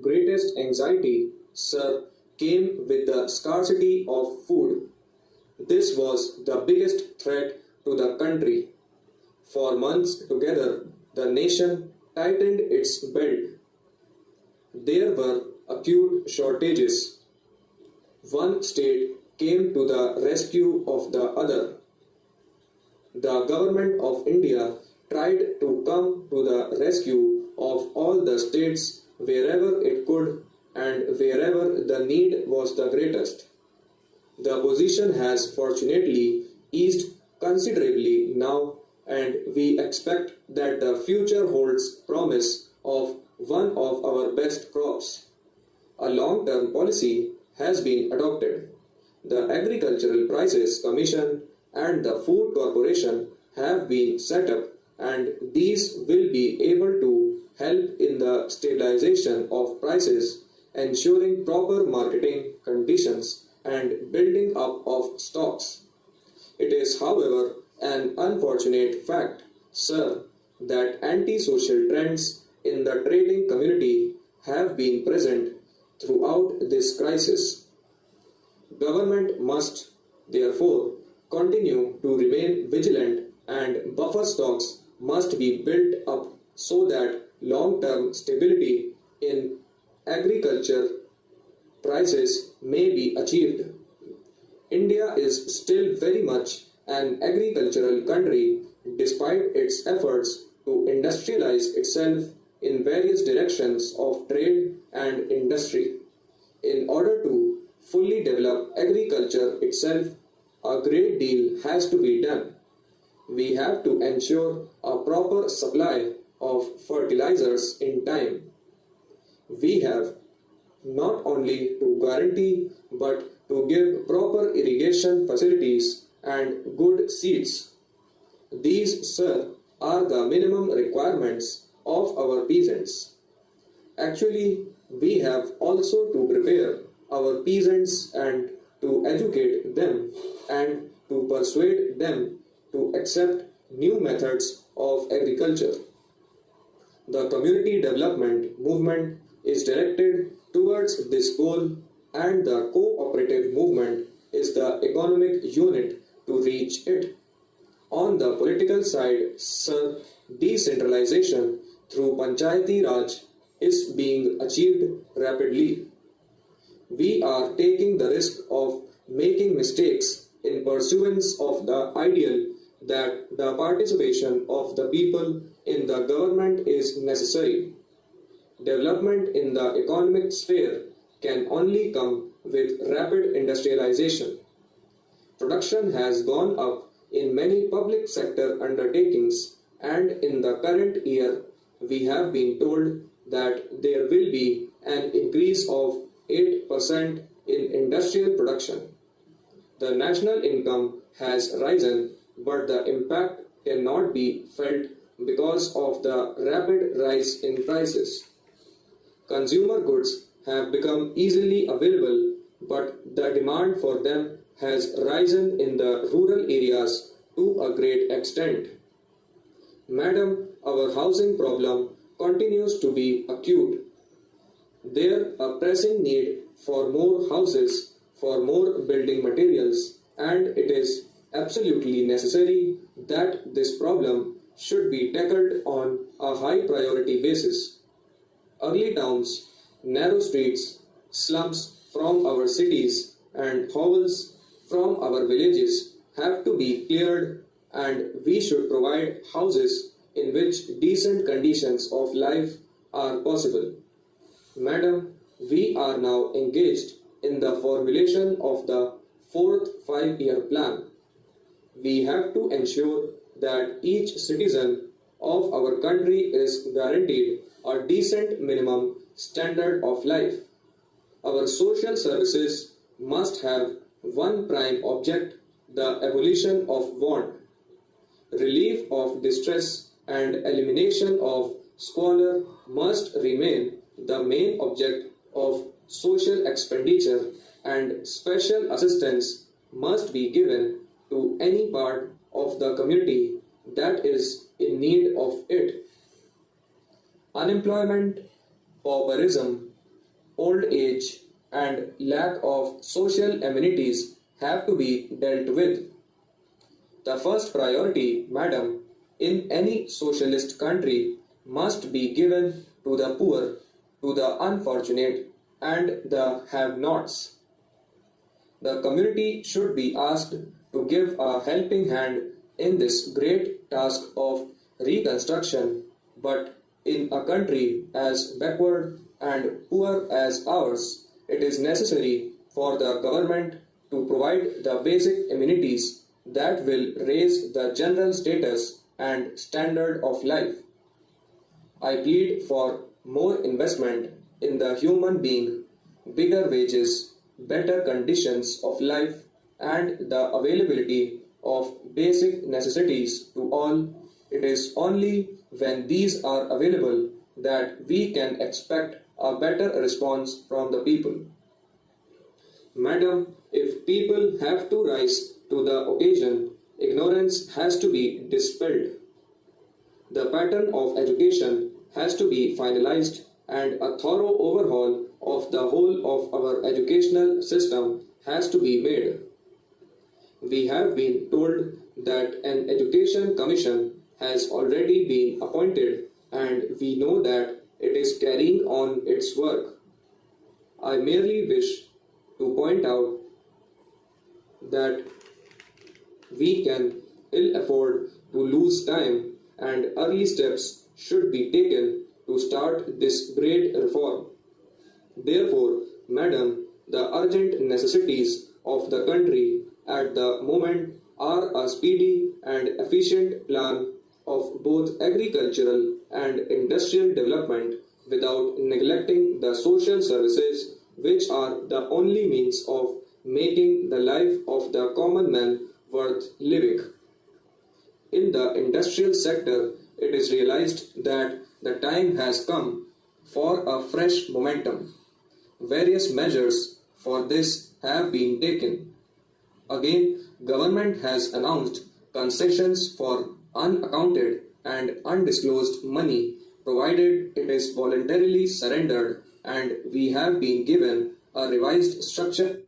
greatest anxiety, sir, came with the scarcity of food. This was the biggest threat to the country. For months together, the nation tightened its belt. There were acute shortages. One state came to the rescue of the other. The government of India tried to come to the rescue of all the states wherever it could and wherever the need was the greatest. The position has fortunately eased considerably now, and we expect that the future holds promise of one of our best crops. A long term policy has been adopted. The Agricultural Prices Commission and the Food Corporation have been set up, and these will be able to help in the stabilization of prices, ensuring proper marketing conditions and building up of stocks. It is, however, an unfortunate fact, sir, that anti-social trends in the trading community have been present throughout this crisis. Government must, therefore, continue to remain vigilant and buffer stocks must be built up so that long-term stability in agriculture prices may be achieved. India is still very much an agricultural country despite its efforts to industrialize itself in various directions of trade and industry. In order to fully develop agriculture itself, a great deal has to be done. We have to ensure a proper supply of fertilizers in time. We have not only to guarantee but to give proper irrigation facilities and good seeds. These, sir, are the minimum requirements of our peasants. Actually, we have also to prepare our peasants and to educate them and to persuade them to accept new methods of agriculture. The community development movement is directed towards this goal, and the cooperative movement is the economic unit to reach it. On the political side, sir, decentralization through Panchayati Raj is being achieved rapidly. We are taking the risk of making mistakes in pursuance of the ideal that the participation of the people in the government is necessary. Development in the economic sphere can only come with rapid industrialization. Production has gone up in many public sector undertakings, and in the current year we have been told that there will be an increase of 8% in industrial production. The national income has risen, but the impact cannot be felt because of the rapid rise in prices. Consumer goods have become easily available, but the demand for them has risen in the rural areas to a great extent. Madam, our housing problem continues to be acute. There a pressing need for more houses, for more building materials, and it is absolutely necessary that this problem should be tackled on a high priority basis. Ugly towns, narrow streets, slums from our cities, and hovels from our villages have to be cleared, and we should provide houses in which decent conditions of life are possible. Madam, we are now engaged in the formulation of the fourth five-year plan. We have to ensure that each citizen of our country is guaranteed a decent minimum standard of life. Our social services must have one prime object: the abolition of want. Relief of distress and elimination of squalor must remain the main object of social expenditure, and special assistance must be given to any part of the community that is in need of it. Unemployment, pauperism, old age, and lack of social amenities have to be dealt with. The first priority, madam, in any socialist country must be given to the poor, to the unfortunate, and the have nots. The community should be asked to give a helping hand in this great task of reconstruction, but in a country as backward and poor as ours, it is necessary for the government to provide the basic amenities that will raise the general status and standard of life. I plead for more investment in the human being, bigger wages, better conditions of life, and the availability of basic necessities to all. It is only when these are available that we can expect a better response from the people. Madam, if people have to rise to the occasion, ignorance has to be dispelled. The pattern of education has to be finalized, and a thorough overhaul of the whole of our educational system has to be made. We have been told that an education commission has already been appointed, and we know that it is carrying on its work. I merely wish to point out that we can ill afford to lose time, and early steps should be taken to start this great reform. Therefore, madam, the urgent necessities of the country at the moment are a speedy and efficient plan of both agricultural and industrial development without neglecting the social services, which are the only means of making the life of the common man worth living. In the industrial sector, it is realized that the time has come for a fresh momentum. Various measures for this have been taken. Again, government has announced concessions for unaccounted and undisclosed money, provided it is voluntarily surrendered, and we have been given a revised structure